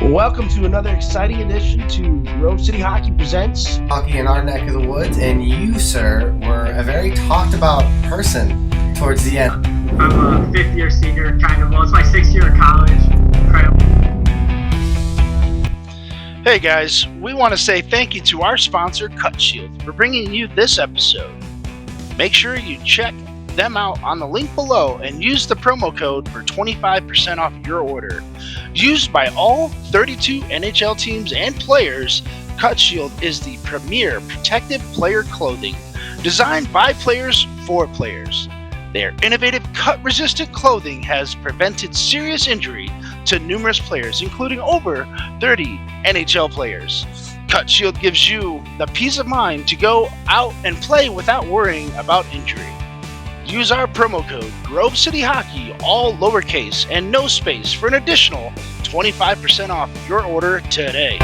Welcome to another exciting edition to GroveCityHockey presents Hockey in our neck of the woods, and you, sir, were a very talked about person towards the end. I'm a fifth-year senior, kind of. Well, it's my sixth year of college. Incredible. Hey guys, we want to say thank you to our sponsor, Cutshield, for bringing you this episode. Make sure you check them out on the link below and use the promo code for 25% off your order. Used by all 32 NHL teams and players, Cutshield is the premier protective player clothing designed by players for players. Their innovative cut-resistant clothing has prevented serious injury to numerous players, including over 30 NHL players. Cutshield gives you the peace of mind to go out and play without worrying about injury. Use our promo code GroveCityHockey, all lowercase and no space, for an additional 25% off your order today.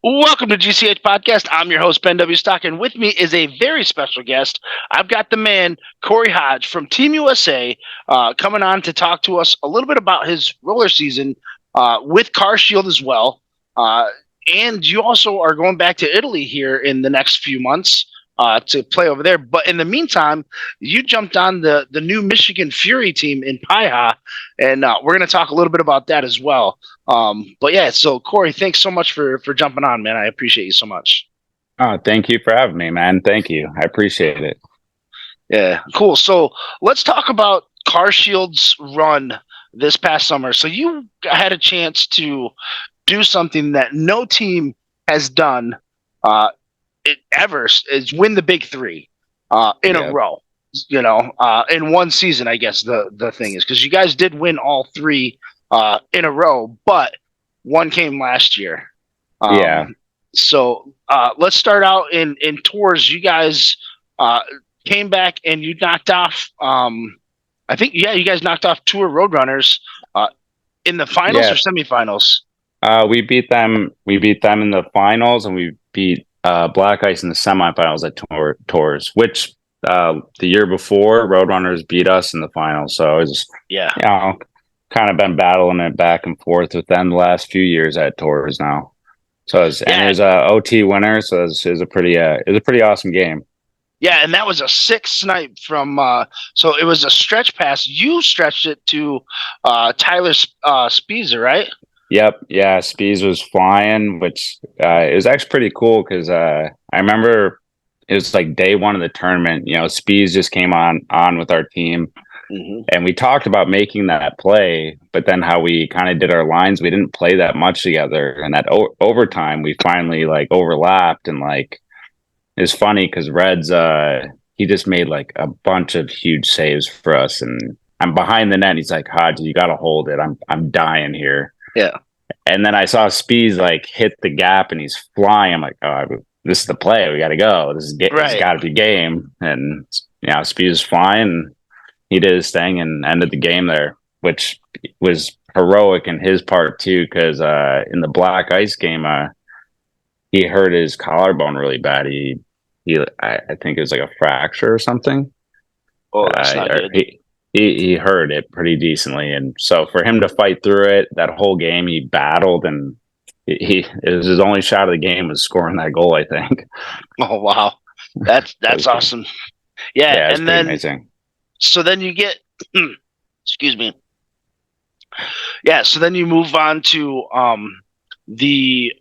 Welcome to GCH Podcast. I'm your host, Ben W. Stock, and with me is a very special guest. I've got the man, Corey Hodge from Team USA, coming on to talk to us a little bit about his roller season with Carshield as well. And you also are going back to Italy here in the next few months to play over there. But in the meantime, you jumped on the new Michigan Fury team in PIHA, and we're going to talk a little bit about that as well. But yeah, so Corey, thanks so much for jumping on, man. I appreciate you so much. Oh, thank you for having me, man. Thank you. I appreciate it. Yeah, cool. So let's talk about Carshield's run this past summer. So you had a chance to do something that no team has done ever, is win the Big Three in a row. You know, in one season, I guess the thing is, because you guys did win all three in a row, but one came last year. So let's start out in tours. You guys came back and you knocked off. I think you guys knocked off Tour Roadrunners in the finals or semifinals. We beat them. We beat them in the finals, and we beat Black Ice in the semifinals at Tours, which the year before Roadrunners beat us in the finals. So it was kind of been battling it back and forth with them the last few years at Tours now. So it was a OT winner, so it was a pretty awesome game. Yeah, and that was a sixth snipe from so it was a stretch pass. You stretched it to Tyler Spieza, right? Yep, yeah, Spies was flying, which it was actually pretty cool because I remember it was like day one of the tournament. You know, Spies just came on with our team. Mm-hmm. And we talked about making that play, but then how we kind of did our lines, we didn't play that much together. And that overtime, we finally like overlapped, and like it's funny because Reds, he just made like a bunch of huge saves for us, and I'm behind the net. And he's like, Hodge, you got to hold it. I'm dying here. Yeah. And then I saw Spies like hit the gap, and he's flying. I'm like, oh, this is the play. We got to go. This got to be game. And Spies is flying. And he did his thing and ended the game there, which was heroic in his part too, because in the Black Ice game, he hurt his collarbone really bad. I think it was like a fracture or something. Oh, that's not good. He hurt it pretty decently, and so for him to fight through it, that whole game he battled, and it was his only shot of the game was scoring that goal, I think. Oh wow, that's awesome. Yeah, and then amazing. So then you get, excuse me. Yeah, so then you move on to the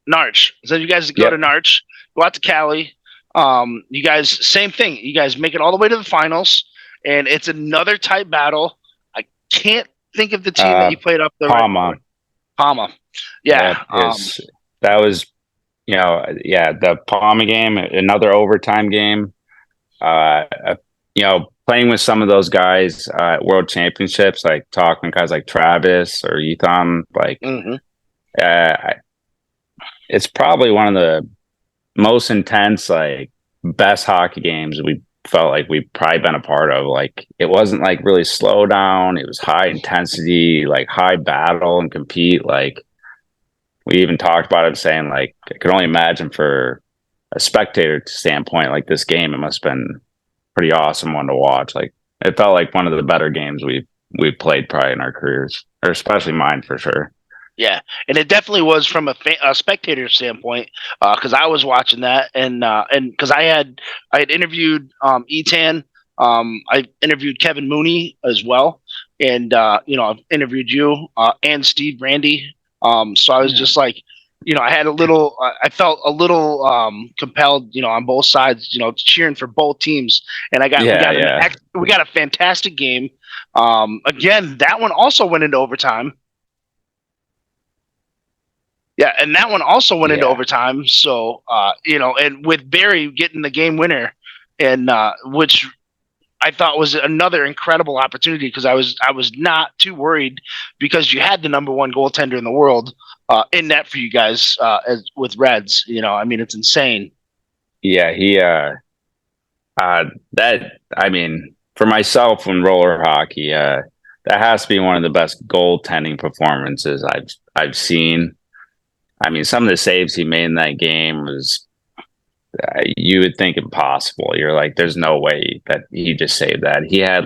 Narch. So you guys go to Narch, go out to Cali. You guys, same thing. You guys make it all the way to the finals, and it's another tight battle. I can't think of the team that you played up there. Palma. Yeah. That was, the Palma game, another overtime game. Playing with some of those guys at World Championships, like talking guys like Travis or Ethan, like it's probably one of the most intense, like best hockey games we felt like we've probably been a part of. Like it wasn't like really slow down. It was high intensity, like high battle and compete. Like we even talked about it saying like I could only imagine for a spectator standpoint, like this game, it must have been pretty awesome one to watch. Like it felt like one of the better games we've played probably in our careers, or especially mine for sure. Yeah, and it definitely was from a spectator standpoint, because I was watching that, and because I had interviewed Etan, I interviewed Kevin Mooney as well, and I've interviewed you and Steve Brandy. So I was just like, I had I felt a little compelled, on both sides, cheering for both teams, and we got a fantastic game. Again, that one also went into overtime. Yeah, and that one also went into overtime. So, and with Barry getting the game winner, and which I thought was another incredible opportunity, because I was not too worried, because you had the number one goaltender in the world in net for you guys with Reds. It's insane. Yeah, for myself in roller hockey, that has to be one of the best goaltending performances I've seen. Some of the saves he made in that game was, you would think impossible. You're like, there's no way that he just saved that. He had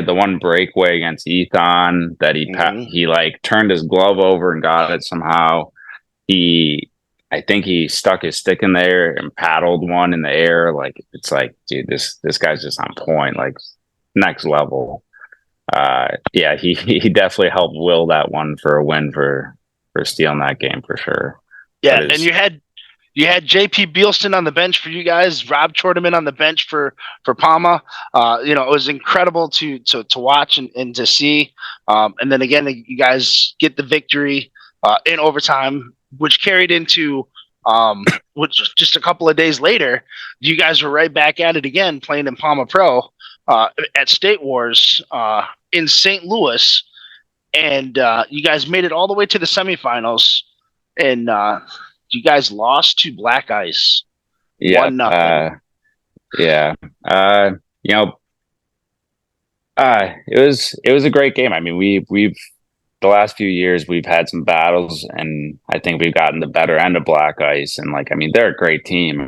the one breakaway against Ethan that he like turned his glove over and got it somehow. I think he stuck his stick in there and paddled one in the air. Like, it's like, dude, this guy's just on point, like next level. He definitely helped will that one for a win for stealing that game for sure. Yeah, and you had JP Beilson on the bench for you guys, Rob Chorderman on the bench for Palma. It was incredible to watch and to see. And then again, you guys get the victory in overtime, which carried into which just a couple of days later, you guys were right back at it again, playing in Palma Pro at State Wars in St. Louis. And you guys made it all the way to the semifinals, and you guys lost to Black Ice. Yeah. 1-0. It was a great game. We've the last few years we've had some battles, and I think we've gotten the better end of Black Ice. And they're a great team.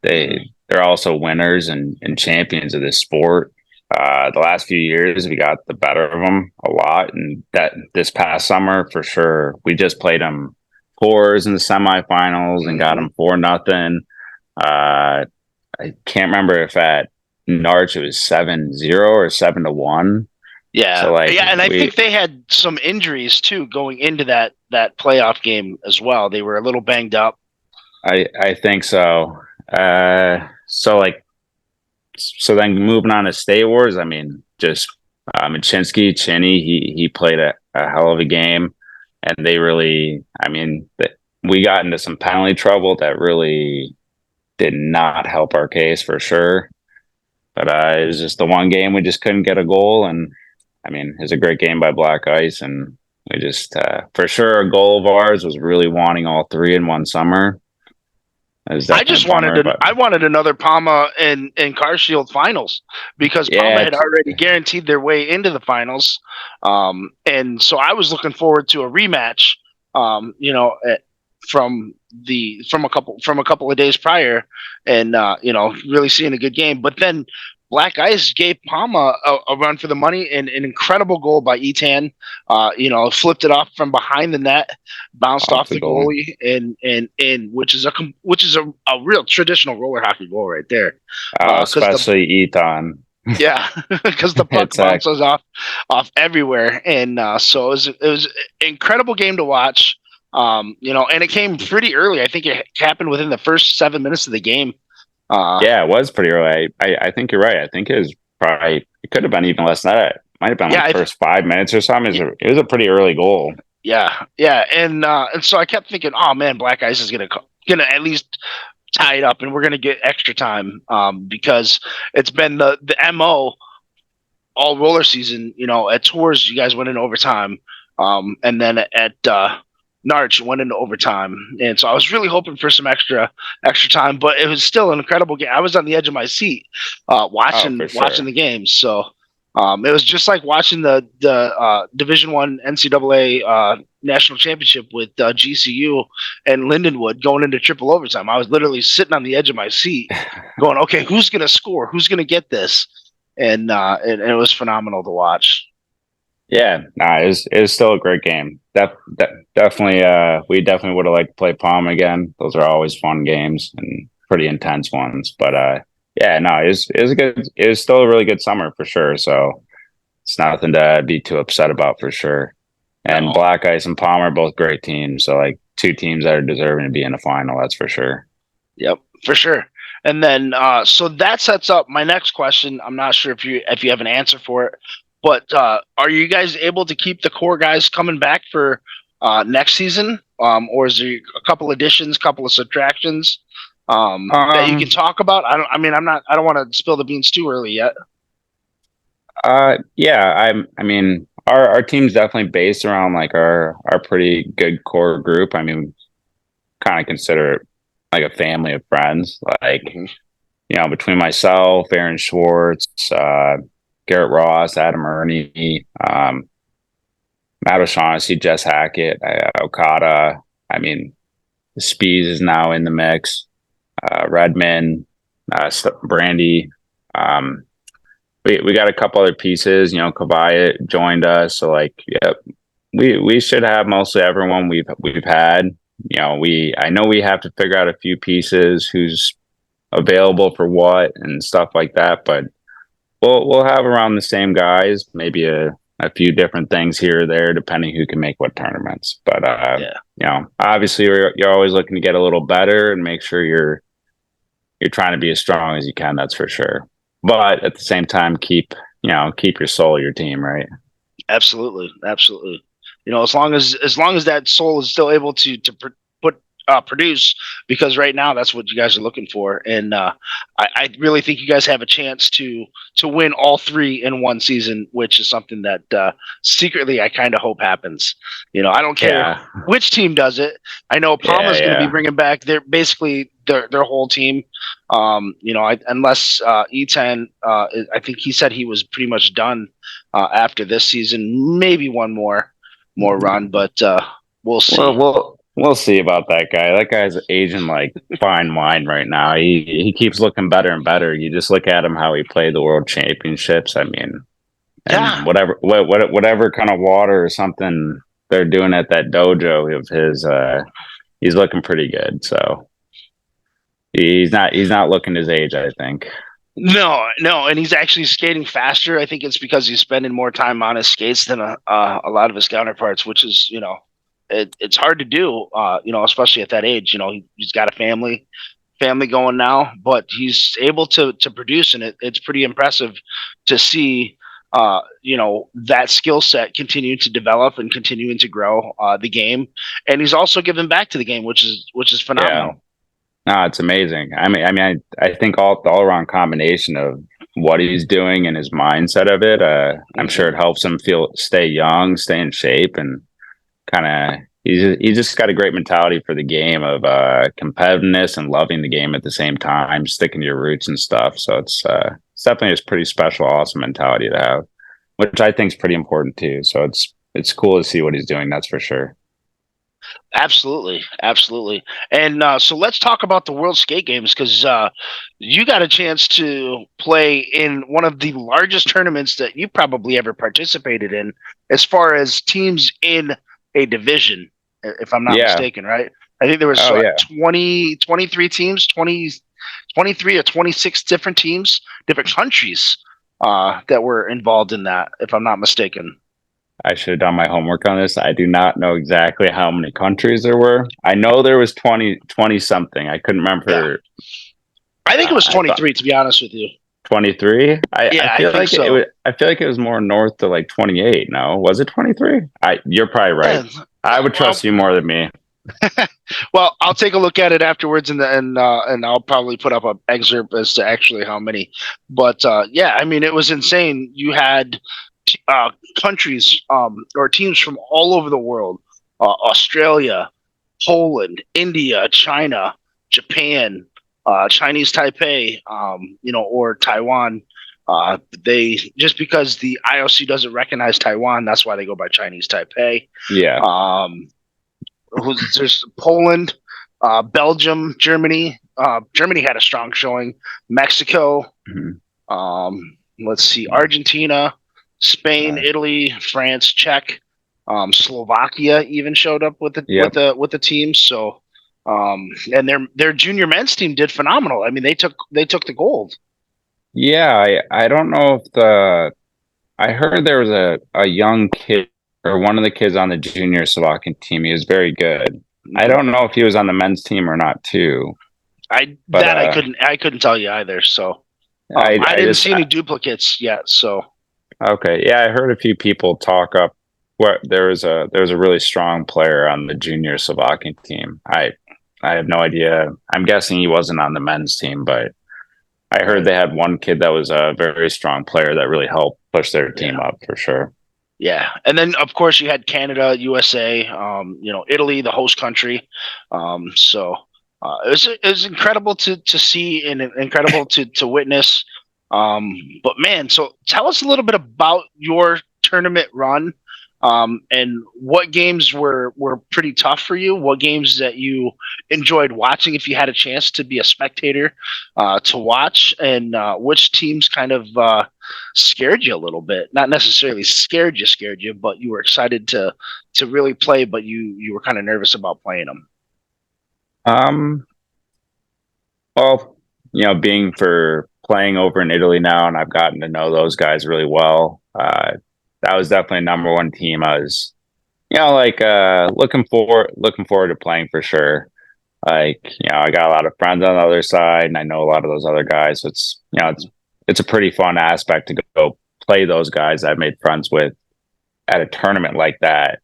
They're also winners and champions of this sport. The last few years, we got the better of them a lot, and that this past summer for sure, we just played them fours in the semifinals and got them 4-0. I can't remember if at Narch it was 7-0 or 7-1. Yeah, so and I think they had some injuries too going into that playoff game as well. They were a little banged up. I think so. So then moving on to State Wars, Machinsky, Chinny, he played a hell of a game, and they really, we got into some penalty trouble that really did not help our case for sure. But it was just the one game we just couldn't get a goal, and it was a great game by Black Ice, and we just for sure a goal of ours was really wanting all three in one summer. I wanted another Palma and Carshield finals, because Palma had already guaranteed their way into the finals, and so I was looking forward to a rematch, from a couple of days prior, and really seeing a good game. But then Black Ice gave Palma a run for the money, and an incredible goal by Etan. Flipped it off from behind the net, bounced off the goalie, and which is a real traditional roller hockey goal right there. Especially Etan. Yeah, because the puck bounces off everywhere, and so it was an incredible game to watch. And it came pretty early. I think it happened within the first 7 minutes of the game. It was pretty early. I think you're right. I think it could have been even less than that. It might have been the first 5 minutes or something. It was a pretty early goal. Yeah, and so I kept thinking, oh man, Black Ice is gonna at least tie it up, and we're gonna get extra time, because it's been the MO all roller season. At tours, you guys went in overtime, and then at Narch went into overtime, and so I was really hoping for some extra time, but it was still an incredible game. I was on the edge of my seat watching the game. So it was just like watching the Division I NCAA national championship with GCU and Lindenwood going into triple overtime. I was literally sitting on the edge of my seat, going, "Okay, who's going to score? Who's going to get this?" And it was phenomenal to watch. Yeah, it was still a great game. Definitely, we definitely would have liked to play Palm again. Those are always fun games and pretty intense ones. But yeah, no, it was a good. It was still a really good summer for sure. So it's nothing to be too upset about for sure. And Black Ice and Palm are both great teams. So like two teams that are deserving to be in the final. That's for sure. Yep, for sure. And then so that sets up my next question. I'm not sure if you have an answer for it. But are you guys able to keep the core guys coming back for next season, or is there a couple additions, couple of subtractions that you can talk about? I don't want to spill the beans too early yet. Yeah, I mean, our team's definitely based around like our pretty good core group. I mean, kind of consider it like a family of friends. Like, you know, between myself, Aaron Schwartz, Garrett Ross, Adam Ernie, Matt O'Shaughnessy, Jess Hackett, Okada. I mean, Spees is now in the mix. Redmond, Brandy. We got a couple other pieces. You know, Kavaya joined us, so like, yeah, we should have mostly everyone we've had. You know, I know we have to figure out a few pieces, who's available for what and stuff like that, but we'll have around the same guys, maybe a few different things here or there, depending who can make what tournaments. But you know, obviously you're always looking to get a little better and make sure you're trying to be as strong as you can. That's for sure. But at the same time, keep your soul, your team, right? Absolutely. You know, as long as that soul is still able to produce, because right now that's what you guys are looking for, and I really think you guys have a chance to win all three in one season, which is something that secretly I kind of hope happens. You know, I don't care which team does it. I know Palma's going to be bringing back their whole team. You know, unless E10, I think he said he was pretty much done after this season, maybe one more run, but we'll see. We'll see about that guy. That guy's aging like fine wine right now. He keeps looking better and better. You just look at him, how he played the World Championships. I mean, and whatever kind of water or something they're doing at that dojo of his, he's looking pretty good. So he's not looking his age, I think. No, and he's actually skating faster. I think it's because he's spending more time on his skates than a lot of his counterparts, which is, you know, it's hard to do, you know, especially at that age. You know, he's got a family going now, but he's able to produce, and it's pretty impressive to see, you know, that skill set continue to develop and continuing to grow the game. And he's also giving back to the game, which is phenomenal. Yeah. No, it's amazing. I mean, I think all around combination of what he's doing and his mindset of it, I'm sure it helps him stay young, stay in shape, and kind of he's just got a great mentality for the game of competitiveness and loving the game at the same time, sticking to your roots and stuff. So it's definitely a pretty special, awesome mentality to have, which I think is pretty important too. So it's cool to see what he's doing. That's for sure. Absolutely. And so let's talk about the World Skate Games, because you got a chance to play in one of the largest tournaments that you probably ever participated in, as far as teams in a division, if I'm not mistaken, right? I think there was 23 teams, 23 or 26 different teams, different countries that were involved in that, if I'm not mistaken. I should have done my homework on this. I do not know exactly how many countries there were. I know there was 20 something. I couldn't remember. Yeah. I think it was 23, to be honest with you. 23? I feel like so. I feel like it was more north to like 28. No, was it 23? You're probably right. Yeah. I would trust you more than me. Well, I'll take a look at it afterwards, and I'll probably put up an excerpt as to actually how many. But yeah, I mean, it was insane. You had countries or teams from all over the world Australia, Poland, India, China, Japan, Chinese Taipei, or Taiwan. They just because the IOC doesn't recognize Taiwan, that's why they go by Chinese Taipei. Yeah. There's Poland, Belgium, Germany. Germany had a strong showing. Mexico. Let's see, Argentina, Spain, Italy, France, Czech, Slovakia even showed up with the team. So, and their junior men's team did phenomenal. I mean, they took the gold. Yeah, I don't know if I heard there was a young kid or one of the kids on the junior Slovakian team. He was very good. I don't know if he was on the men's team or not too. I couldn't tell you either. So I didn't see any duplicates yet. So okay, yeah, I heard a few people talk up. There was a really strong player on the junior Slovakian team. I have no idea. I'm guessing he wasn't on the men's team, but I heard they had one kid that was a very strong player that really helped push their team up for sure. Yeah, and then of course you had Canada, USA, Italy, the host country. It was incredible to see and incredible to witness. But man, so tell us a little bit about your tournament run. And what games were pretty tough for you? What games that you enjoyed watching if you had a chance to be a spectator to watch? And which teams kind of scared you a little bit? Not necessarily scared you, but you were excited to really play, but you were kind of nervous about playing them. Well, being for playing over in Italy now, and I've gotten to know those guys really well. That was definitely number one team. I was, looking forward to playing for sure. I got a lot of friends on the other side, and I know a lot of those other guys. So it's a pretty fun aspect to go play those guys I've made friends with at a tournament like that,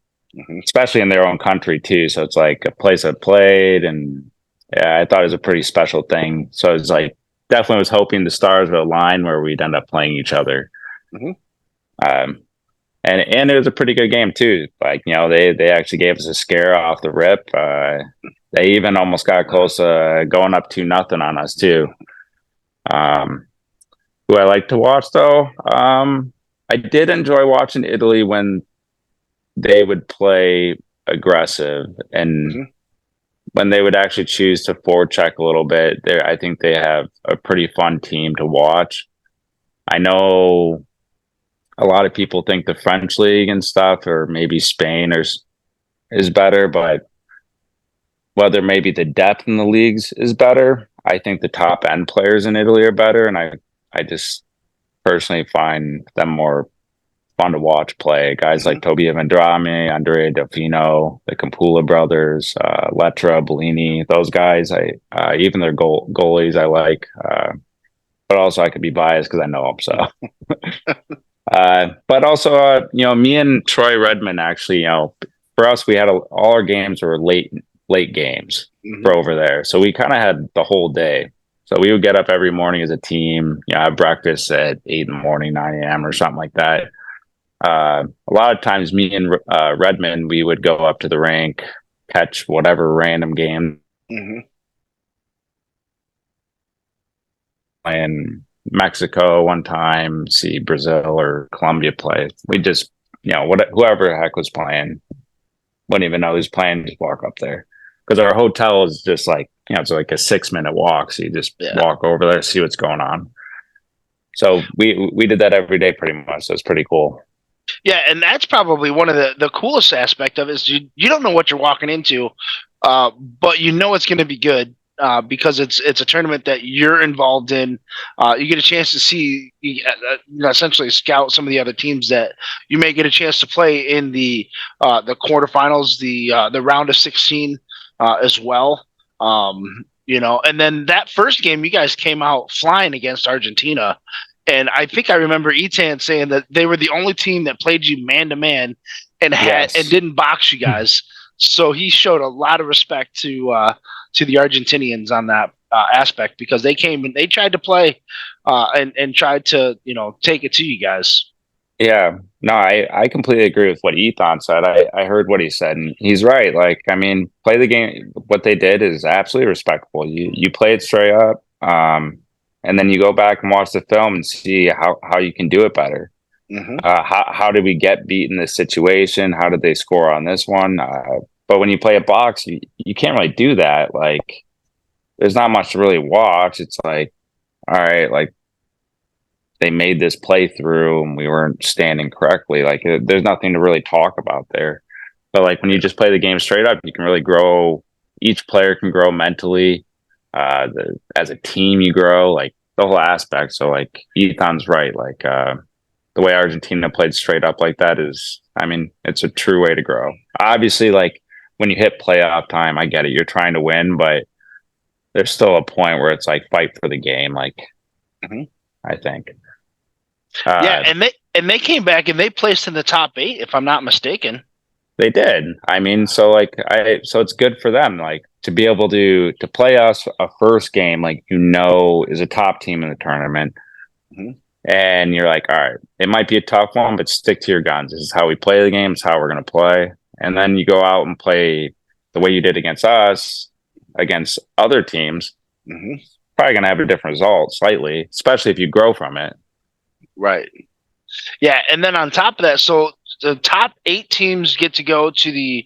especially in their own country too. So it's like a place I played, and I thought it was a pretty special thing. So it's like definitely was hoping the stars would align where we'd end up playing each other. And it was a pretty good game too. Like, they actually gave us a scare off the rip. They even almost got close to going up 2-0 on us too. Who I like to watch though, I did enjoy watching Italy when they would play aggressive and when they would actually choose to forecheck a little bit. I think they have a pretty fun team to watch. I know a lot of people think the French league and stuff, or maybe Spain is better, but whether maybe the depth in the leagues is better, I think the top end players in Italy are better. And I just personally find them more fun to watch play. Guys like Tobia Vendrame, Andrea Delfino, the Campula brothers, Letra, Bellini, those guys, even their goalies I like, but also I could be biased because I know them. So. But also, me and Troy Redmond actually, for us, we had all our games were late games for over there. So we kind of had the whole day. So we would get up every morning as a team, have breakfast at 8 in the morning, 9 a.m. or something like that. A lot of times me and Redmond, we would go up to the rink, catch whatever random game. And Mexico one time, see Brazil or Colombia play. We just, whoever the heck was playing, wouldn't even know who's playing, just walk up there. Because our hotel is just like, it's like a 6-minute walk. So you just walk over there, see what's going on. So we did that every day pretty much. So it's pretty cool. Yeah, and that's probably one of the coolest aspect of it is you don't know what you're walking into, but you know it's going to be good. Because it's a tournament that you're involved in, you get a chance to see, essentially scout some of the other teams that you may get a chance to play in the quarterfinals, the round of 16 as well. And then that first game, you guys came out flying against Argentina, and I think I remember Etan saying that they were the only team that played you man to man and and didn't box you guys. So he showed a lot of respect to the Argentinians on that aspect because they came and they tried to play and tried to take it to you guys. Yeah, No, I completely agree with what Ethan said. I heard what he said, and he's right. Like, I mean, play the game. What they did is absolutely respectable. You play it straight up, and then you go back and watch the film and see how you can do it better. Mm-hmm. How did we get beat in this situation? How did they score on this one? But when you play a box, you can't really do that. Like, there's not much to really watch. It's like, all right, like, they made this playthrough and we weren't standing correctly. Like, there's nothing to really talk about there. But like when you just play the game straight up, you can really grow. Each player can grow mentally. As a team, you grow, like the whole aspect. So like Ethan's right. Like the way Argentina played straight up like that is, I mean, it's a true way to grow. Obviously, like when you hit playoff time, I get it. You're trying to win, but there's still a point where it's like fight for the game. Like, I think. Yeah, and they came back and they placed in the top 8, if I'm not mistaken. They did. I mean, so it's good for them, like to be able to play us a first game, like is a top team in the tournament, and you're like, all right, it might be a tough one, but stick to your guns. This is how we play the game. It's how we're going to play, and then you go out and play the way you did against us, against other teams. Probably going to have a different result, slightly, especially if you grow from it. Right. Yeah, and then on top of that, so the top 8 teams get to go to the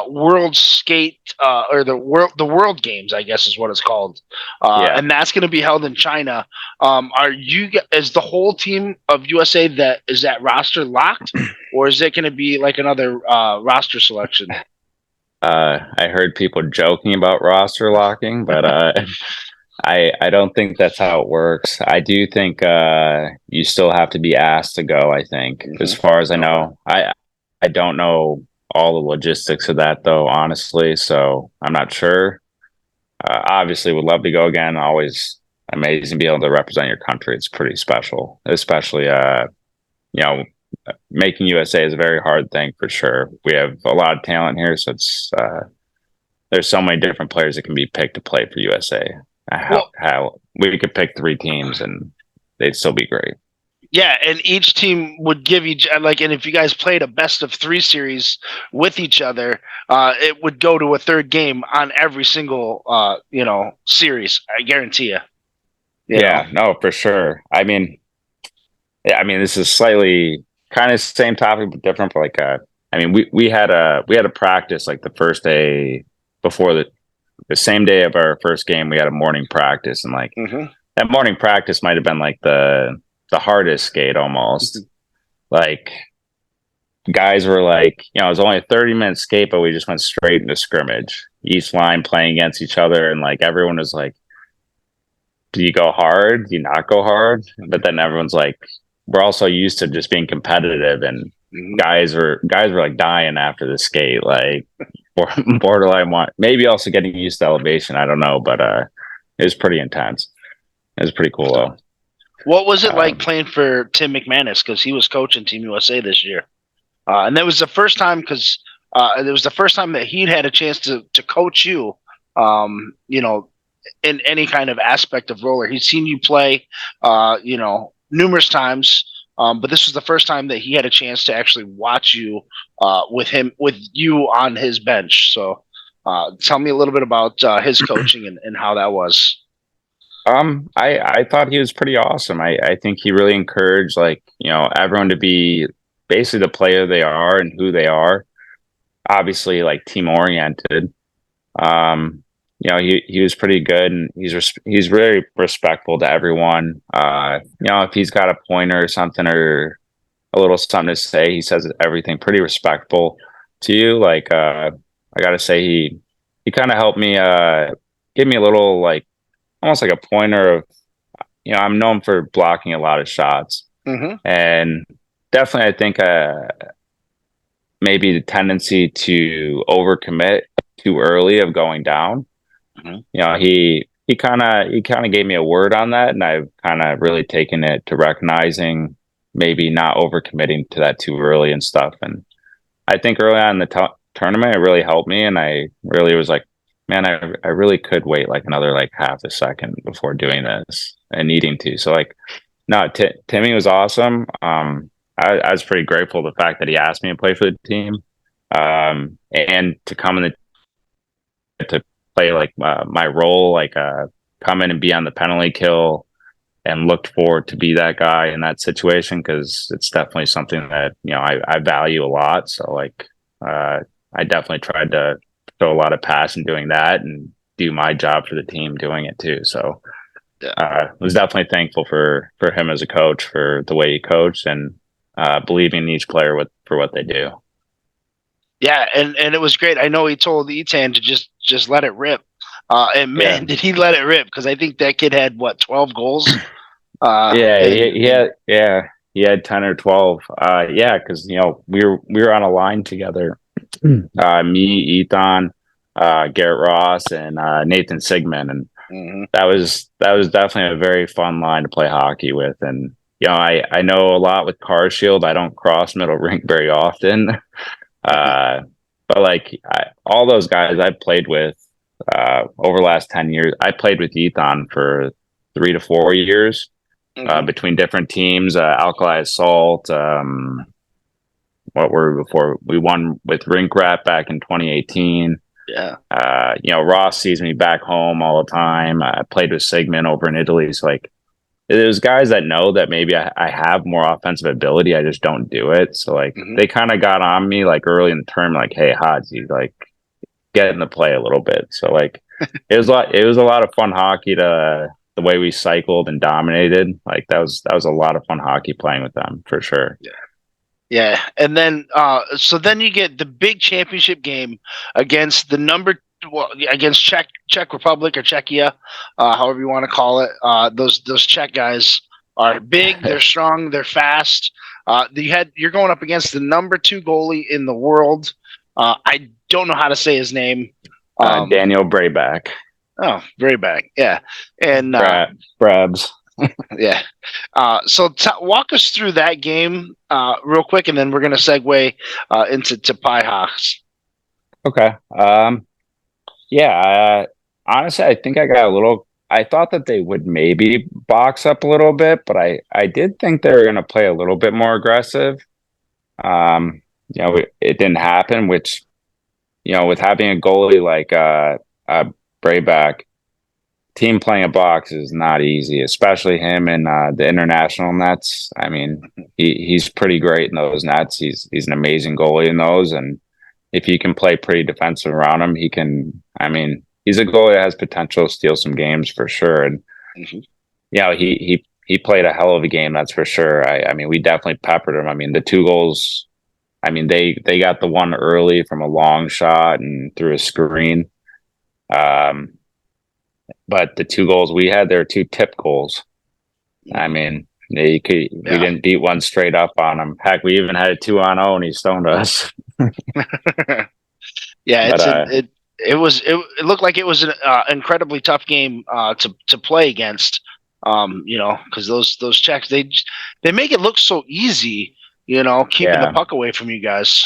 World Skate or the World Games, I guess is what it's called, and that's going to be held in China. Is the whole team of USA is that roster locked, or is it going to be like another roster selection? I heard people joking about roster locking, but I don't think that's how it works. I do think you still have to be asked to go, I think, as far as I know. I don't know all the logistics of that, though, honestly, so I'm not sure. Obviously, would love to go again. Always amazing to be able to represent your country. It's pretty special, especially, making USA is a very hard thing for sure. We have a lot of talent here, so it's there's so many different players that can be picked to play for USA. How we could pick 3 teams and they'd still be great. Yeah, and each team would give each and if you guys played a best of 3 series with each other, it would go to a third game on every single series. I guarantee you. Yeah, no, for sure. I mean, this is slightly kind of same topic but different. But like, we had a practice like the first day before the same day of our first game. We had a morning practice, and like that morning practice might have been like the hardest skate almost. Like guys were like, it was only a 30-minute skate, but we just went straight into scrimmage. Each line playing against each other, and like everyone was like, do you go hard? Do you not go hard? But then everyone's like, we're also used to just being competitive, and guys were like dying after the skate, like borderline maybe also getting used to elevation. I don't know, but it was pretty intense. It was pretty cool though. What was it like playing for Tim McManus, because he was coaching Team USA this year, and that was the first time that he'd had a chance to coach you, in any kind of aspect of roller. He'd seen you play, numerous times, but this was the first time that he had a chance to actually watch you with you on his bench. So tell me a little bit about his coaching and how that was. I thought he was pretty awesome. I think he really encouraged everyone to be basically the player they are and who they are. Obviously, like team oriented. He was pretty good, and he's very respectful to everyone. If he's got a pointer or something or a little something to say, he says everything pretty respectful to you. Like I gotta say, he kind of helped me, give me a little like almost like a pointer of, I'm known for blocking a lot of shots, and definitely I think maybe the tendency to overcommit too early of going down. He kind of gave me a word on that, and I've kind of really taken it to recognizing maybe not overcommitting to that too early and stuff. And I think early on in the tournament, it really helped me, and I really was like, man, I really could wait like another like half a second before doing this and needing to. So like, no, Timmy was awesome. I was pretty grateful the fact that he asked me to play for the team, and to come in to play like my role, like come in and be on the penalty kill, and looked forward to be that guy in that situation, because it's definitely something that I value a lot. So like I definitely tried to show a lot of passion doing that and do my job for the team doing it too. So was definitely thankful for him as a coach, for the way he coached, and believing in each player for what they do. Yeah, and it was great. I know he told Etan to just let it rip. And man, did he let it rip, because I think that kid had 12 goals. He had 10 or 12. Because we were on a line together. Me, Ethan, Garrett Ross, and Nathan Sigmund, and that was definitely a very fun line to play hockey with. And I know a lot with Carshield. I don't cross middle rink very often, but like all those guys I played with over the last 10 years. I played with Ethan for 3 to 4 years between different teams. Alkali Assault. What were we before? We won with Rink Rat back in 2018. Yeah. Ross sees me back home all the time. I played with Sigmund over in Italy. So like, there's guys that know that maybe I have more offensive ability. I just don't do it. So like, they kind of got on me like early in the term, like, hey, Hodgey, like, get in the play a little bit. So like, it was a lot of fun hockey. The way we cycled and dominated, like that was a lot of fun hockey playing with them for sure. Yeah, and then so then you get the big championship game against against Czech Republic or Czechia, however you want to call it. Those Czech guys are big, they're strong, they're fast. You're going up against the number 2 goalie in the world. I don't know how to say his name. Daniel Brayback. Oh, Brayback, yeah, and Brabs. Yeah. So walk us through that game real quick, and then we're going to segue into PIHA. Okay. Honestly, I think I got a little. I thought that they would maybe box up a little bit, but I did think they were going to play a little bit more aggressive. It didn't happen, which, with having a goalie like Brayback, team playing a box is not easy, especially him in the international nets. I mean, he's pretty great in those nets. He's an amazing goalie in those, and if you can play pretty defensive around him, he can. I mean, he's a goalie that has potential to steal some games for sure. And he played a hell of a game, that's for sure. I mean, we definitely peppered him. I mean, the 2 goals. I mean, they got the one early from a long shot and through a screen. But the 2 goals we had, there were 2 tip goals. I mean, we didn't beat one straight up on him. Heck, we even had a 2-on-0 and he stoned us. Yeah, it looked like it was an incredibly tough game to play against. Because those Czechs, they make it look so easy. Keeping the puck away from you guys.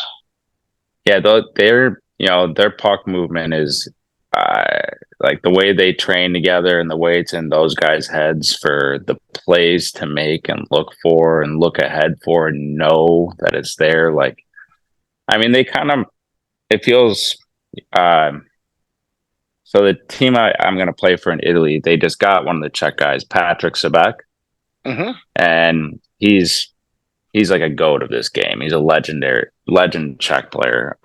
Yeah, their puck movement is like the way they train together, and the way it's in those guys' heads for the plays to make and look for and look ahead for and know that it's there. Like, I mean, it feels. So the team I'm going to play for in Italy, they just got one of the Czech guys, Patrick Sebek, and he's like a goat of this game. He's a legend Czech player.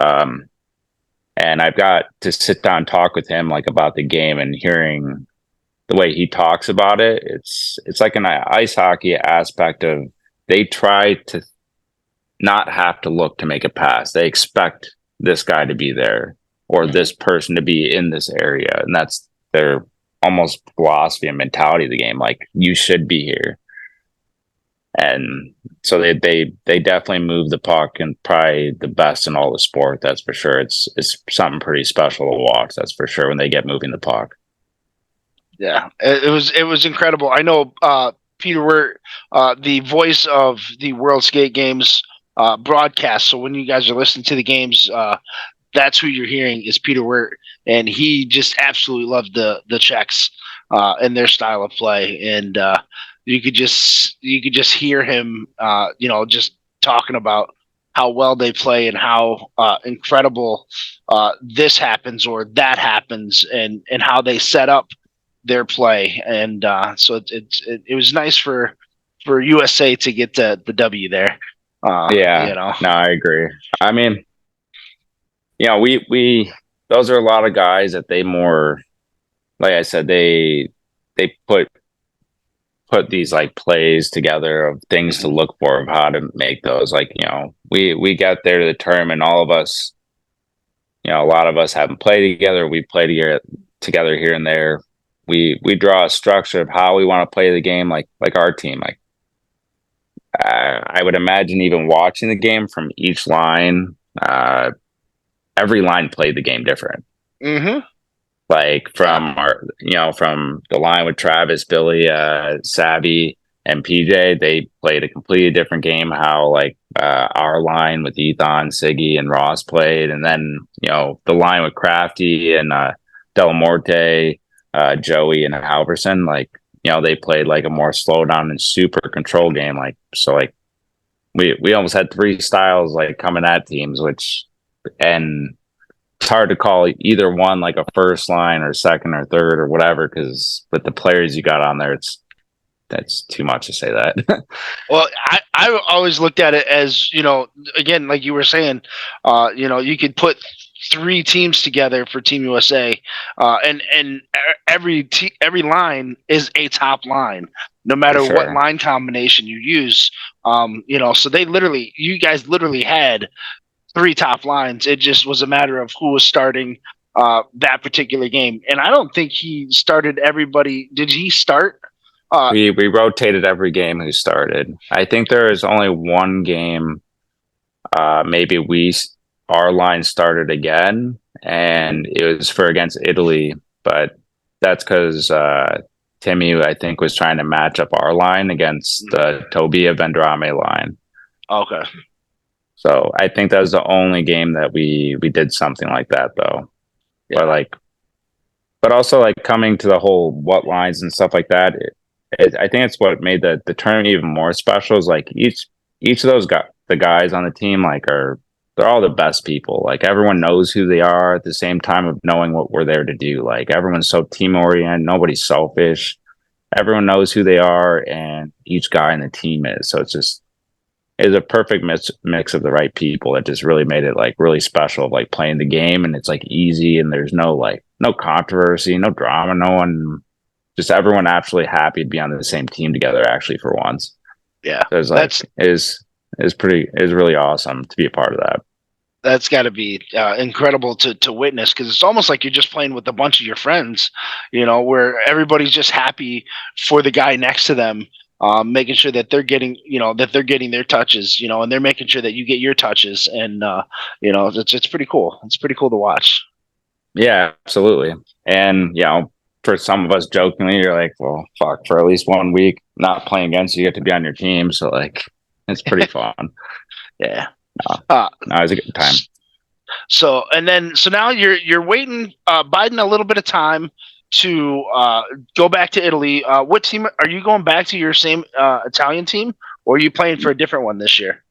And I've got to sit down and talk with him like about the game, and hearing the way he talks about it. It's like an ice hockey aspect of, they try to not have to look to make a pass. They expect this guy to be there or this person to be in this area. And that's their almost philosophy and mentality of the game. Like, you should be here. And so they definitely move the puck, and probably the best in all the sport. That's for sure. It's something pretty special to watch. That's for sure, when they get moving the puck. Yeah, it was incredible. I know Peter Wirt, the voice of the World Skate Games broadcast. So when you guys are listening to the games, that's who you're hearing is Peter Wirt, and he just absolutely loved the Czechs and their style of play. And you could just hear him, just talking about how well they play and how incredible this happens or that happens, and how they set up their play. And so it was nice for USA to get the W there. No, I agree. I mean, we those are a lot of guys that they more, like I said, they put these like plays together of things to look for, of how to make those. Like, we got there to the tournament, all of us, a lot of us haven't played together. We play together here and there. We draw a structure of how we want to play the game, like our team. Like, I would imagine even watching the game from each line, every line played the game different. Like from from the line with Travis, Billy, Savvy, and PJ, they played a completely different game. How like our line with Ethan, Siggy, and Ross played, and then the line with Crafty and Del Morte, Joey, and Halverson, like they played like a more slow down and super control game. Like, so like we almost had three styles like coming at teams, and it's hard to call either one like a first line or second or third or whatever, because with the players you got on there, that's too much to say that. Well, I always looked at it as, again, like you were saying, you could put three teams together for Team USA, and every line is a top line, no matter what line combination you use. So you guys literally had three top lines. It just was a matter of who was starting that particular game. And I don't think he started everybody. Did he start? We rotated every game who started. I think there is only one game. Maybe our line started again, and it was against Italy. But that's because Timmy, I think, was trying to match up our line against the Tobia Vendrame line. Okay. So I think that was the only game that we did something like that, though. Yeah. But also like coming to the whole what lines and stuff like that. I think it's what made the tournament even more special. Is like each of those the guys on the team they're all the best people. Like everyone knows who they are at the same time of knowing what we're there to do. Like everyone's so team oriented. Nobody's selfish. Everyone knows who they are, and each guy in the team is. So it's a perfect mix of the right people that just really made it like really special, like playing the game, and it's like easy, and there's no controversy, no drama, no one, just everyone actually happy to be on the same team together actually for once. Yeah. So it's like is really awesome to be a part of that. That's got to be incredible to witness, because it's almost like you're just playing with a bunch of your friends, where everybody's just happy for the guy next to them. Making sure that they're getting, their touches, and they're making sure that you get your touches, and it's pretty cool. It's pretty cool to watch. Yeah, absolutely. And for some of us, jokingly, you're like, well, fuck, for at leleast 1 week not playing against you get to be on your team, so like it's pretty fun. Yeah, no, it was a good time. So now you're waiting, biding a little bit of time to go back to Italy. What team are you going back to? Your same Italian team, or are you playing for a different one this year?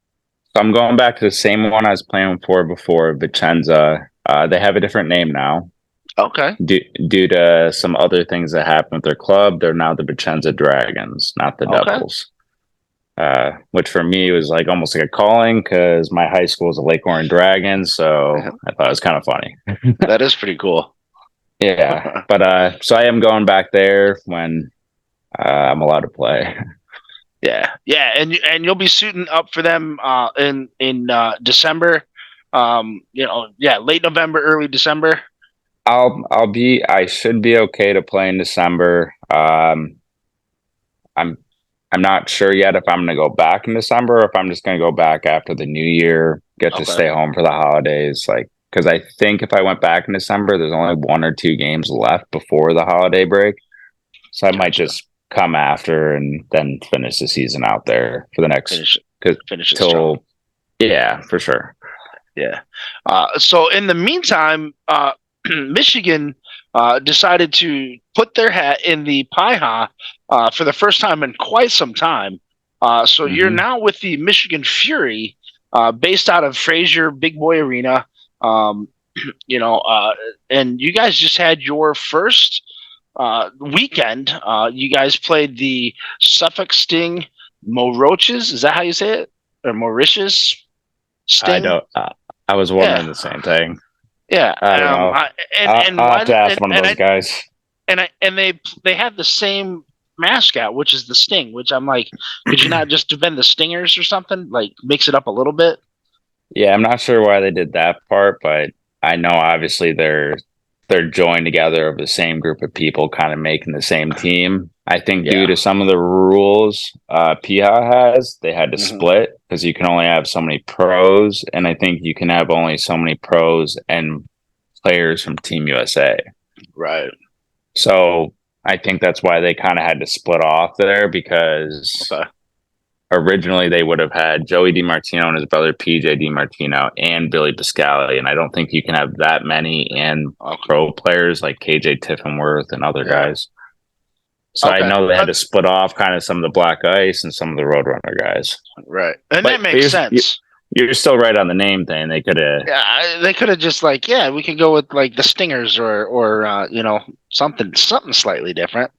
So I'm going back to the same one I was playing for before, Vicenza. They have a different name now. Okay. Due to some other things that happened with their club, they're now the Vicenza Dragons, not the Devils. Which for me was like almost like a calling, because my high school is a Lake Orion Dragons, so I thought it was kind of funny. That is pretty cool. Yeah, but so I am going back there when I'm allowed to play. Yeah, and you'll be suiting up for them in December. Late November, early December. I should be okay to play in December. I'm not sure yet if I'm going to go back in December or if I'm just going to go back after the new year, get to stay home for the holidays, because I think if I went back in December, there's only 1 or 2 games left before the holiday break. So I might just come after and then finish the season out there for the next finish till. Yeah, for sure. Yeah. So in the meantime, Michigan decided to put their hat in the PIHA for the first time in quite some time. So you're now with the Michigan Fury, based out of Fraser Big Boy Arena. And you guys just had your first weekend. You guys played the Suffolk Sting Moroches. Is that how you say it? Or Mauritius Sting? I don't. I was wondering the same thing. Yeah, I don't know. I'll have to ask one of those guys. And they have the same mascot, which is the Sting. Which I'm like, could you not just have been the Stingers or something? Like mix it up a little bit. Yeah, I'm not sure why they did that part, but I know obviously they're joined together of the same group of people, kind of making the same team. I think due to some of the rules PIHA has, they had to split because you can only have so many pros, and I think you can have only so many pros and players from Team USA. Right. So I think that's why they kind of had to split off there, because originally they would have had Joey DiMartino and his brother PJ DiMartino and Billy Biscali, and I don't think you can have that many and pro players like KJ Tiffenworth and other guys. So I know they had to split off kind of some of the Black Ice and some of the Roadrunner guys. Right. And that makes sense. You're still right on the name thing. They could have. Yeah, they could have just we can go with like the Stingers or something slightly different.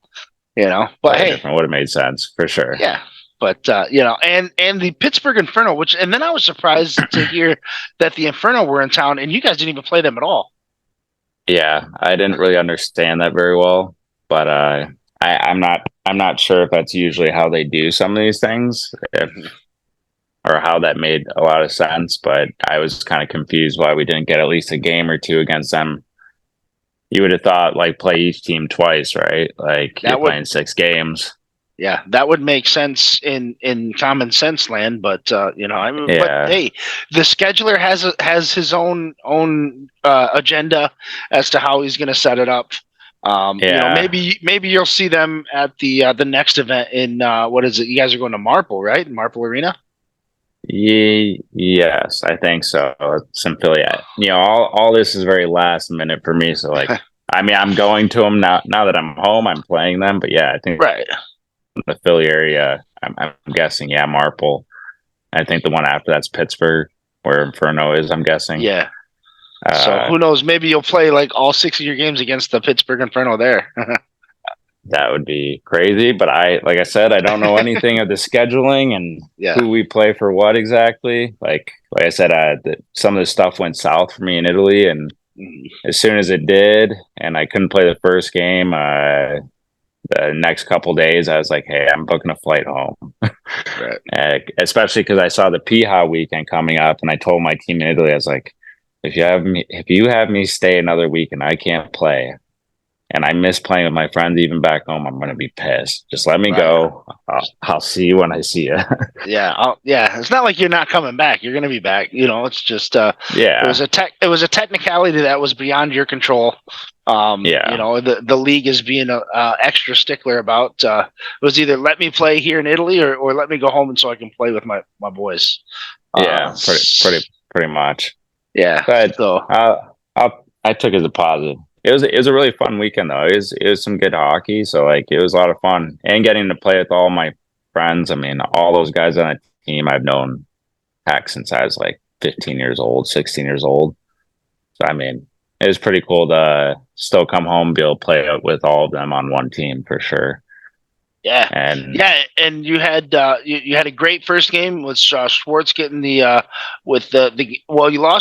But hey, different would have made sense for sure. Yeah. But and the Pittsburgh Inferno, and then I was surprised to hear that the Inferno were in town and you guys didn't even play them at all. Yeah, I didn't really understand that very well, but I'm not sure if that's usually how they do some of these things, or how that made a lot of sense. But I was kind of confused why we didn't get at least a game or two against them. You would have thought play each team twice, right? Like you're playing 6 games. Yeah, that would make sense in common sense land, but but hey, the scheduler has his own agenda as to how he's going to set it up. Maybe you'll see them at the next event in what is it? You guys are going to Marple, right? Marple Arena. Yes, I think so. It's in Philly. All this is very last minute for me. So I mean, I'm going to them now. Now that I'm home, I'm playing them. But yeah, I think the Philly area, I'm guessing, Marple. I think the one after that's Pittsburgh, where Inferno is, I'm guessing. Yeah. So who knows? Maybe you'll play all 6 of your games against the Pittsburgh Inferno there. That would be crazy. But like I said, I don't know anything of the scheduling and who we play for what exactly. Like I said, some of the stuff went south for me in Italy, and as soon as it did, and I couldn't play the first game, the next couple days, I was like, "Hey, I'm booking a flight home." Right. Especially because I saw the PIHA weekend coming up, and I told my team in Italy, I was like, "If you have me stay another week and I can't play, and I miss playing with my friends even back home, I'm going to be pissed. Just let me go. I'll see you when I see you." Yeah, it's not like you're not coming back. You're going to be back. It's just it was a technicality that was beyond your control. The league is being extra stickler about it was either let me play here in Italy or let me go home and so I can play with my boys. Pretty much. Yeah, but so I took it as a positive. It was a really fun weekend though. It was some good hockey, so it was a lot of fun, and getting to play with all my friends. I mean, all those guys on the team I've known since I was 15 years old, 16 years old. So I mean, it was pretty cool to still come home and be able to play with all of them on one team for sure. Yeah, and you had you had a great first game with Schwartz getting you lost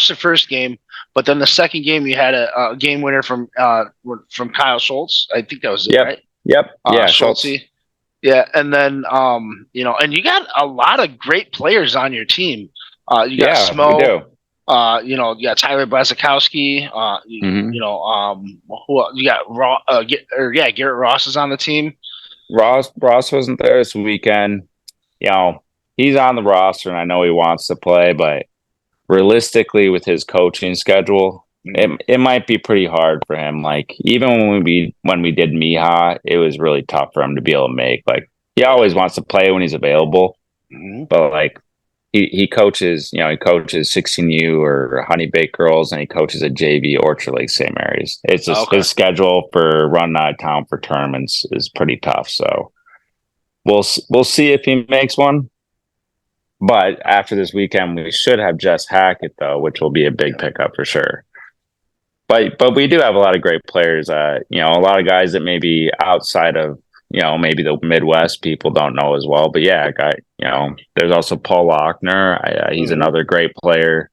the first game, but then the second game you had a game winner from Kyle Schultz. I think that was it, right? Yep. Schultz. Yeah, and then and you got a lot of great players on your team. You got Smo. We do. You got Tyler Blazakowski. Who you got? Garrett Ross is on the team. Ross wasn't there this weekend. He's on the roster, and I know he wants to play, but realistically, with his coaching schedule, it might be pretty hard for him. Even when we did MIHA, it was really tough for him to be able to make. He always wants to play when he's available, but he coaches. He coaches 16U or Honey Baked Girls, and he coaches at JV Orchard Lake St. Mary's. It's just his schedule for running out of town for tournaments is pretty tough. So we'll see if he makes one. But after this weekend, we should have Jess Hackett though, which will be a big pickup for sure. But we do have a lot of great players. A lot of guys that maybe outside of maybe the Midwest people don't know as well. But yeah, there's also Paul Lochner. He's another great player.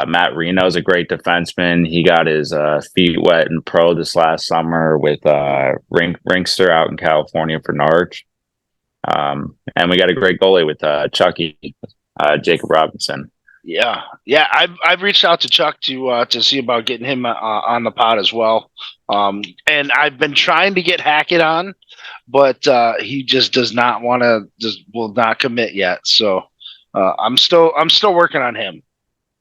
Matt Reno is a great defenseman. He got his feet wet in pro this last summer with Rinkster out in California for Norwich. And we got a great goalie with Chucky, Jacob Robinson. Yeah. I've reached out to Chuck to see about getting him on the pod as well. And I've been trying to get Hackett on, but he just does not want to, will not commit yet. So I'm still working on him.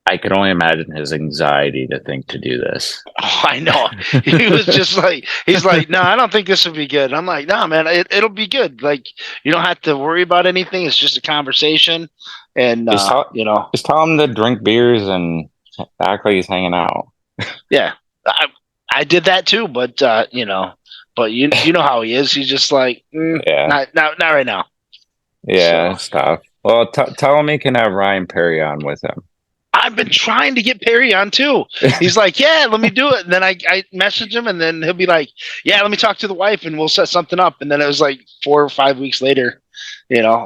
I can only imagine his anxiety to think to do this. Oh, I know. He was just like, he's like, no, I don't think this would be good. I'm like, no, man, it'll be good. Like, you don't have to worry about anything. It's just a conversation. And, just tell him to drink beers and act like he's hanging out. Yeah. I did that too, but you know how he is. He's just like, not right now. Yeah, it's tough. Well, tell him he can have Ryan Perry on with him. I've been trying to get Perry on too. He's like, yeah, let me do it. And then I message him, and then he'll be like, yeah, let me talk to the wife, and we'll set something up. And then it was like 4 or 5 weeks later.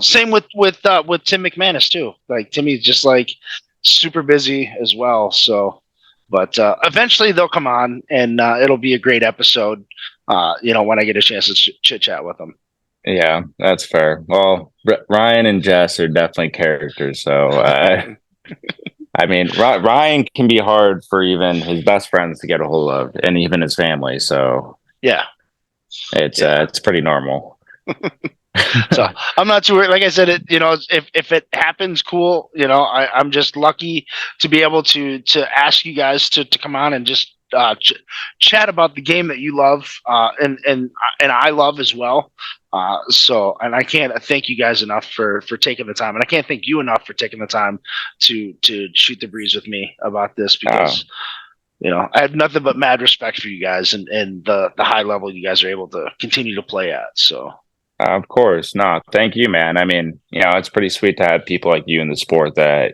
Same with Tim McManus too. Like Timmy's just like super busy as well. So, but eventually they'll come on, and it'll be a great episode. When I get a chance to chit chat with them. Yeah, that's fair. Well, Ryan and Jess are definitely characters. So. I mean, Ryan can be hard for even his best friends to get a hold of, and even his family. So yeah, it's pretty normal. So I'm not too worried. Like I said, if it happens, cool. I'm just lucky to be able to ask you guys to come on and just chat about the game that you love, and I love as well. And I can't thank you guys enough for taking the time, and I can't thank you enough for taking the time to shoot the breeze with me about this, because I have nothing but mad respect for you guys and the high level you guys are able to continue to play at. So of course, no, thank you, man. I mean, it's pretty sweet to have people like you in the sport that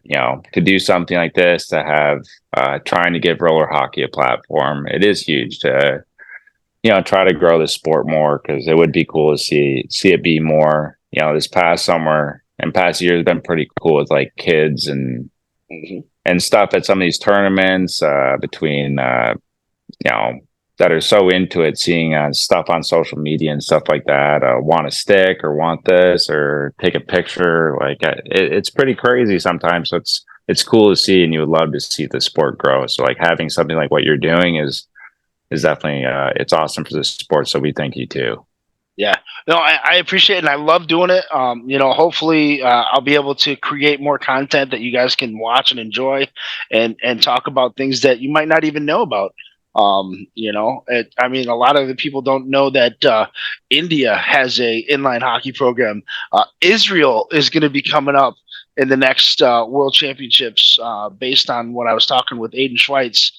to do something like this, to have trying to give roller hockey a platform. It is huge to try to grow the sport more, because it would be cool to see it be more. This past summer and past year has been pretty cool with like kids and stuff at some of these tournaments between that are so into it, seeing stuff on social media and stuff like that, want a stick or want this or take a picture. Like it's pretty crazy sometimes. So it's cool to see, and you would love to see the sport grow. So like having something like what you're doing is definitely it's awesome for the sport. So we thank you too. Yeah, no, I appreciate it, and I love doing it. Hopefully I'll be able to create more content that you guys can watch and enjoy, and talk about things that you might not even know about. A lot of the people don't know that India has a inline hockey program. Israel is going to be coming up in the next World Championships, based on what I was talking with Aiden Schweitz.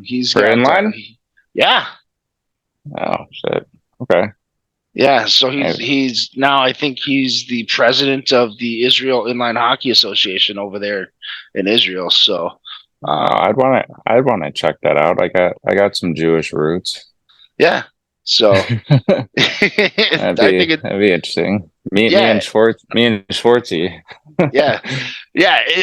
He's for inline. Yeah. Oh shit. Okay. Yeah. So he's now, I think he's the president of the Israel Inline Hockey Association over there in Israel. So I'd want to check that out. I got some Jewish roots. Yeah. So that'd be interesting. Me and Schwartzy. Yeah.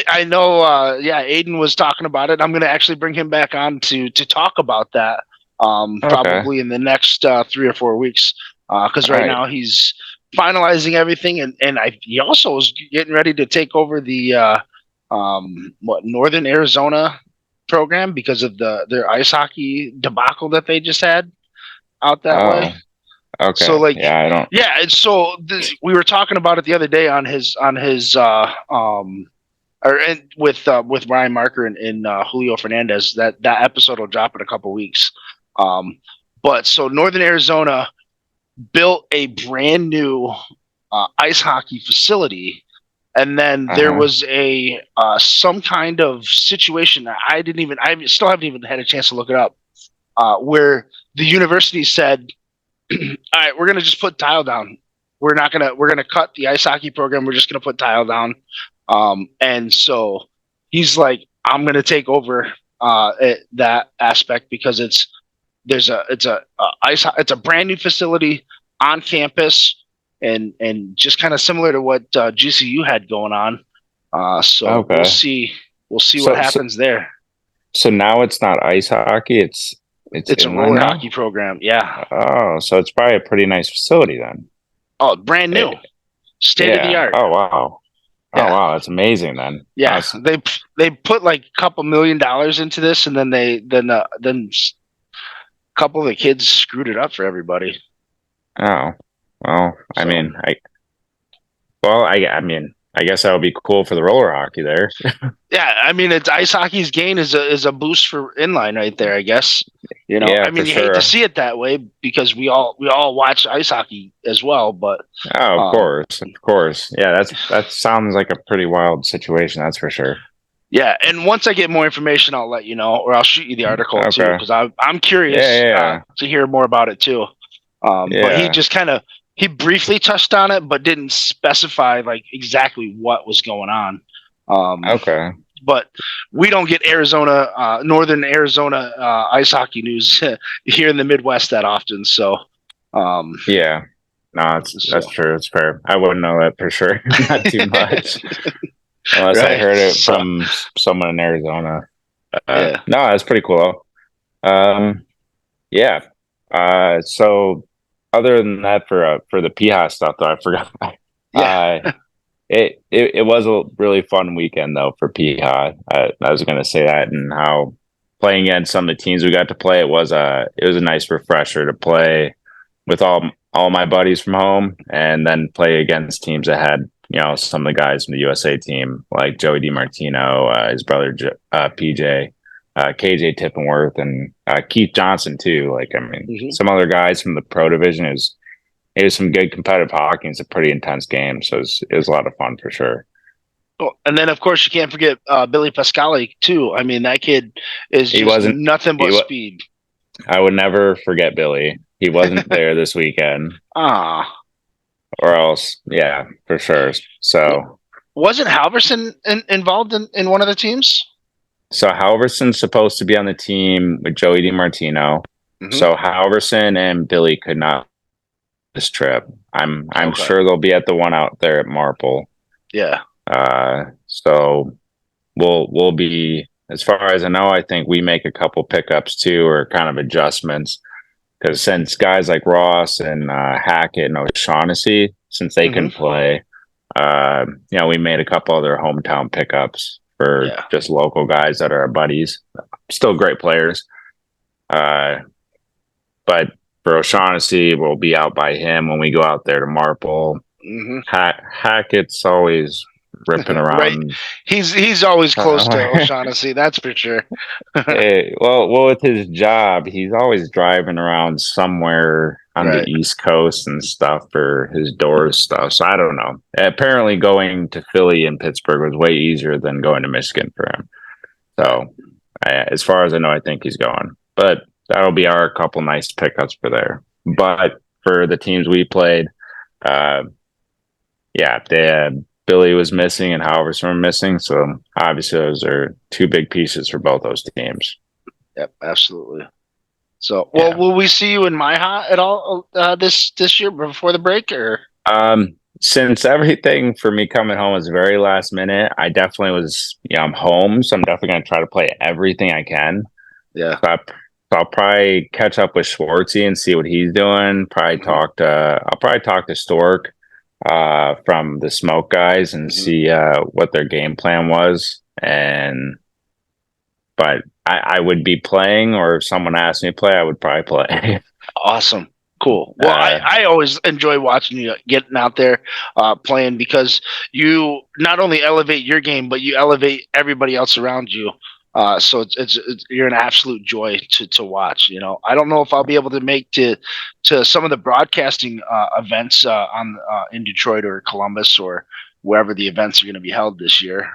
I know. Aiden was talking about it. I'm going to actually bring him back on to talk about that. Probably in the next 3 or 4 weeks, because right now he's finalizing everything, and he also was getting ready to take over the Northern Arizona program because of their ice hockey debacle that they just had out that way. Okay. So I don't. Yeah, and so we were talking about it the other day on his with Ryan Marker and Julio Fernandez. That episode will drop in a couple weeks. But so Northern Arizona built a brand new ice hockey facility, and then there was a some kind of situation that I still haven't even had a chance to look it up, where the university said, all right, we're going to just put tile down. We're going to cut the ice hockey program. We're just going to put tile down. And so he's like, I'm going to take over that aspect because it's a brand new facility on campus and just kind of similar to what GCU had going on. So Okay. we'll see what happens there. So now it's not ice hockey; it's a roller hockey program. Yeah. Oh, so it's probably a pretty nice facility then. Oh, brand new, state of the art. Oh wow. Yeah. Oh wow, that's amazing then. Yeah, Awesome. they put like a couple $1 million into this, and then then a couple of the kids screwed it up for everybody. Oh well, I mean, I guess that would be cool for the roller hockey there. Yeah, I mean, it's ice hockey's gain is a boost for inline right there. I guess Yeah, I mean, you hate to see it that way because we all watch ice hockey as well, but of course, yeah, that sounds like a pretty wild situation. That's for sure. Yeah, and once I get more information, I'll let you know, or I'll shoot you the article too, because I'm curious to hear more about it too. But he just he briefly touched on it, but didn't specify like exactly what was going on. Okay. But we don't get Northern Arizona ice hockey news here in the Midwest that often. So, yeah, no, that's true. It's fair. I wouldn't know that for sure. Not too much, unless I heard it from someone in Arizona. No, that's pretty cool. Yeah. So other than that, for the PIHA stuff, though, I forgot. It was a really fun weekend though for PIHA. I was going to say that, and how playing against some of the teams we got to play, it was a nice refresher to play with all my buddies from home, and then play against teams that had some of the guys from the USA team like Joey DiMartino, his brother PJ, KJ Tippenworth, and Keith Johnson too. Like, I mean, some other guys from the pro division. It was some good competitive hockey. It's a pretty intense game, so it was a lot of fun for sure. Oh, and then, of course, you can't forget Billy Pascali too. I mean, that kid is nothing but speed. I would never forget Billy. He wasn't there this weekend. Or else, yeah, for sure. So, wasn't Halverson involved in one of the teams? So Halverson's supposed to be on the team with Joey DiMartino. So Halverson and Billy could not this trip. I'm sure they'll be at the one out there at Marple. Yeah. So we'll be, as far as I know, I think we make a couple pickups too, or kind of adjustments, because since guys like Ross and Hackett and O'Shaughnessy, since they can play, we made a couple other hometown pickups for just local guys that are our buddies, still great players. But for O'Shaughnessy, we'll be out by him when we go out there to Marple. Hackett's always ripping around. Right. He's always close to O'Shaughnessy, that's for sure. Well, with his job, he's always driving around somewhere on the East Coast and stuff for his doors stuff. So I don't know. Apparently going to Philly and Pittsburgh was way easier than going to Michigan for him. So as far as I know, I think he's going. But that'll be our couple nice pickups for there. But for the teams we played, Billy was missing and Halverson were missing. So obviously those are two big pieces for both those teams. Yep, absolutely. So, will we see you in MIHA at all this year before the break, or? Since everything for me coming home was very last minute, I definitely was, I'm home, so I'm definitely going to try to play everything I can. Yeah. So I'll probably catch up with Schwartzy and see what he's doing. I'll probably talk to Stork from the Smoke guys and see what their game plan was. But I would be playing, or if someone asked me to play, I would probably play. Awesome. Cool. Well, I always enjoy watching you getting out there playing, because you not only elevate your game, but you elevate everybody else around you. So it's you're an absolute joy to watch. I don't know if I'll be able to make to some of the broadcasting events in Detroit or Columbus or wherever the events are going to be held this year.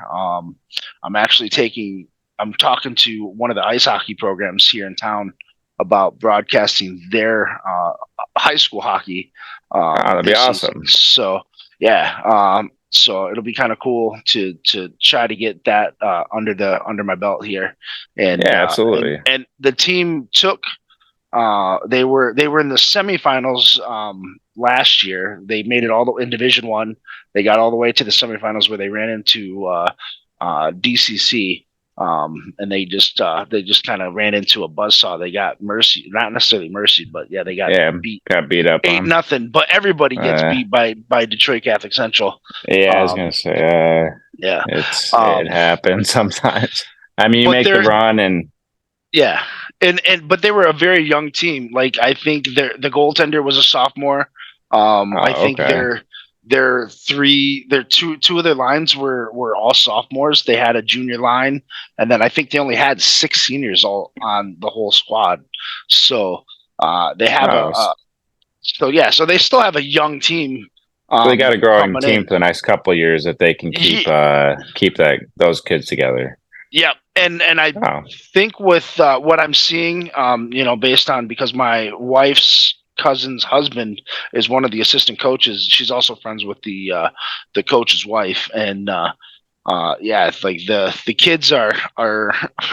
I'm talking to one of the ice hockey programs here in town about broadcasting their high school hockey. That'd be awesome. Season. So yeah. So it'll be kind of cool to try to get that under my belt here. And Yeah, absolutely. And the team took they were in the semifinals last year. They made it in Division One. They got all the way to the semifinals where they ran into DCC. And they just kind of ran into a buzzsaw. They got not necessarily mercy, but yeah, they got beat up 8-0. But everybody gets beat by Detroit Catholic Central. Yeah, I was gonna say, yeah, it happens sometimes. I mean, you make the run, and yeah, but they were a very young team. Like I think the goaltender was a sophomore. I think two of their lines were all sophomores. They had a junior line, and then I think they only had 6 seniors all on the whole squad. So they have so they still have a young team. They got a growing team for the next couple of years if they can keep those kids together. Yeah, and I think with what I'm seeing, based on because my wife's cousin's husband is one of the assistant coaches. She's also friends with the coach's wife, and it's like the kids are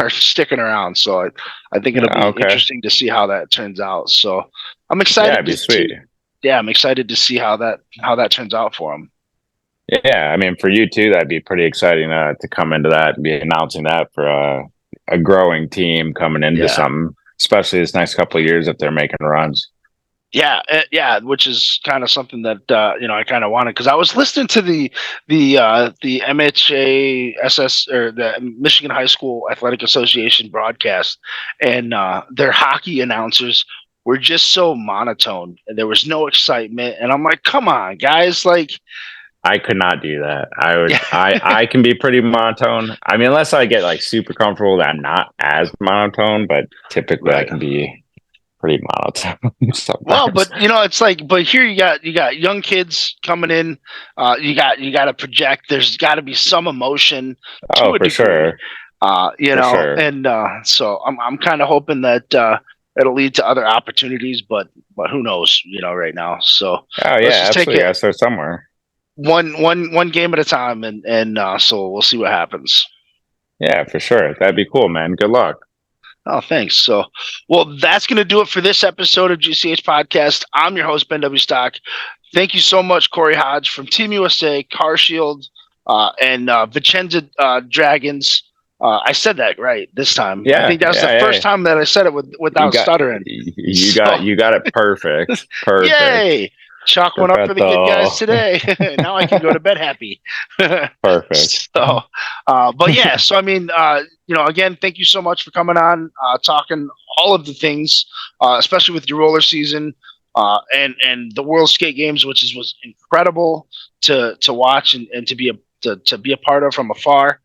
sticking around. So I think it'll be interesting to see how that turns out. So I'm excited. Yeah, it'd be sweet. I'm excited to see how that turns out for them. Yeah, I mean, for you too, that'd be pretty exciting to come into that and be announcing that for a growing team coming into something, especially this next couple of years if they're making runs. Yeah, which is kind of something that I kind of wanted because I was listening to the MIHA or the Michigan High School Athletic Association broadcast, and their hockey announcers were just so monotone, and there was no excitement. And I'm like, come on, guys! Like, I could not do that. I can be pretty monotone. I mean, unless I get like super comfortable that I'm not as monotone, but typically I can be pretty monotone. Well, but it's like, but here you got young kids coming in. You got to project. There's got to be some emotion. For sure. And so I'm kind of hoping that it'll lead to other opportunities, but who knows? Right now. So absolutely. Gotta start somewhere. One game at a time, and so we'll see what happens. Yeah, for sure. That'd be cool, man. Good luck. Oh, thanks. So, well, that's going to do it for this episode of GCH Podcast. I'm your host, Ben W. Stock. Thank you so much, Corey Hodge from Team USA, Carshield, and Vicenza Dragons. I said that right this time. Yeah, I think that was the first time that I said it without stuttering. You got it perfect. Perfect. Yay! Chalk one up for the good guys today. Now I can go to bed happy. Perfect. So, but yeah, so I mean, again, thank you so much for coming on, talking all of the things, especially with your roller season, and the World Skate Games, which was incredible to watch and to be a part of from afar,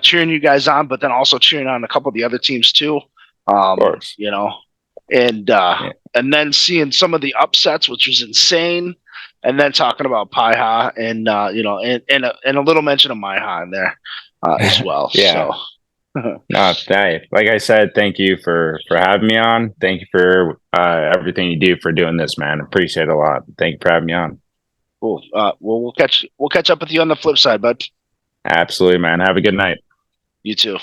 cheering you guys on, but then also cheering on a couple of the other teams too. Of course. And then seeing some of the upsets, which was insane, and then talking about PIHA and and a little mention of MIHA in there as well. Yeah. So. Like I said, thank you for having me on. Thank you for everything you do for doing this, man. Appreciate it a lot. Thank you for having me on. Cool. We'll catch up with you on the flip side, bud. Absolutely, man. Have a good night. You too.